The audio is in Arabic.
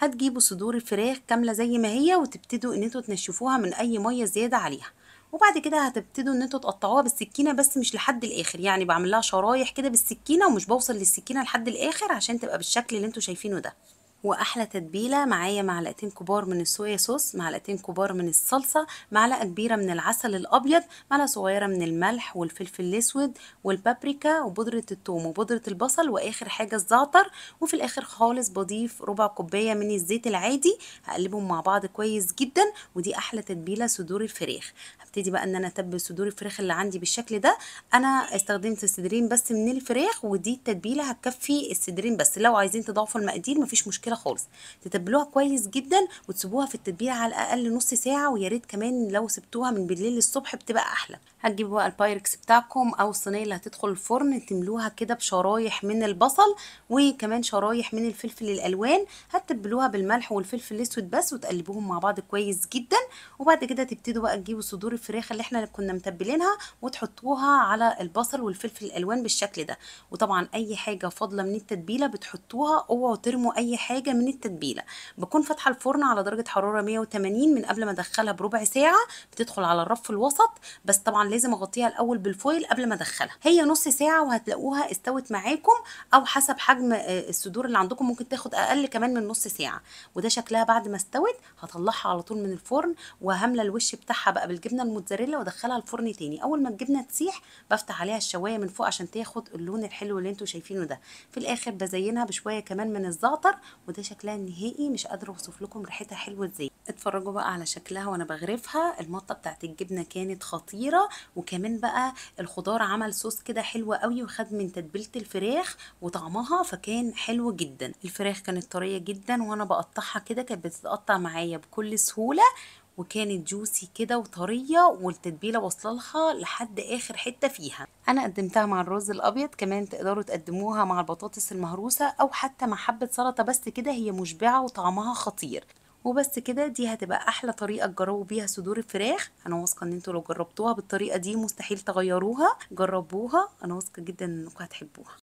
هتجيبوا صدور الفراخ كاملة زي ما هي وتبتدوا ان انتوا تنشفوها من اي مية زيادة عليها. وبعد كده هتبتدوا ان انتوا تقطعوها بالسكينة، بس مش لحد الاخر، يعني بعمل لها شرايح كده بالسكينة ومش بوصل للسكينة لحد الاخر عشان تبقى بالشكل اللي انتوا شايفينه ده. واحلى تتبيله معايا معلقتين كبار من الصويا صوص، معلقتين كبار من الصلصه، معلقه كبيره من العسل الابيض، معلقه صغيره من الملح والفلفل الاسود والبابريكا وبودره الثوم وبودره البصل، واخر حاجه الزعتر. وفي الاخر خالص بضيف ربع كوبايه من الزيت العادي، هقلبهم مع بعض كويس جدا. ودي احلى تتبيله صدور الفراخ. هبتدي بقى ان انا اتبل صدور الفراخ اللي عندي بالشكل ده. انا استخدمت صدرين بس من الفراخ، ودي التتبيله هتكفي الصدرين بس. لو عايزين تضاعفوا المقادير مفيش مشكله خالص. تتبلوها كويس جدا وتسيبوها في التتبيله على الاقل نص ساعه، ويا ريت كمان لو سبتوها من بالليل للصبح بتبقى احلى. هتجيبوا بقى البايركس بتاعكم او الصينيه اللي هتدخل الفرن، تملوها كده بشرايح من البصل وكمان شرايح من الفلفل الالوان. هتتبلوها بالملح والفلفل الاسود بس وتقلبوهم مع بعض كويس جدا. وبعد كده تبتدوا بقى تجيبوا صدور الفراخ اللي احنا كنا متبلينها وتحطوها على البصل والفلفل الالوان بالشكل ده. وطبعا اي حاجه فاضله من التتبيله بتحطوها، اوعوا ترموا اي حاجه من التتبيله. بكون فاتحه الفرن على درجه حراره 180 من قبل ما ادخلها بربع ساعه، بتدخل على الرف الوسط. بس طبعا لازم اغطيها الاول بالفويل قبل ما ادخلها. هي نص ساعه وهتلاقوها استوت معاكم، او حسب حجم الصدور اللي عندكم ممكن تاخد اقل كمان من نص ساعه. وده شكلها بعد ما استوت. هطلعها على طول من الفرن وهملى الوش بتاعها بقى بالجبنه الموتزاريلا وادخلها الفرن تاني. اول ما الجبنه تسيح بفتح عليها الشوايه من فوق عشان تاخد اللون الحلو اللي انتوا شايفينه ده. في الاخر بزينها بشويه كمان من الزعتر. وده شكلها النهائي، مش قادره اوصف لكم ريحتها حلوه ازاي. اتفرجوا بقى على شكلها وانا بغرفها. المطه بتاعت الجبنه كانت خطيره، وكمان بقى الخضار عمل صوص كده حلو قوي وخد من تتبيله الفراخ وطعمها، فكان حلو جدا. الفراخ كانت طريه جدا وانا بقطعها كده كانت بتتقطع معايا بكل سهوله، وكانت جوسي كده وطريه، والتتبيله واصله لها لحد اخر حته فيها. انا قدمتها مع الرز الابيض، كمان تقدروا تقدموها مع البطاطس المهروسه او حتى مع حبه سلطه، بس كده هي مشبعه وطعمها خطير. وبس كده، دي هتبقى احلى طريقه تجربوا بيها صدور الفراخ. انا واثقه ان انتوا لو جربتوها بالطريقه دي مستحيل تغيروها. جربوها، انا واثقه جدا انكم هتحبوها.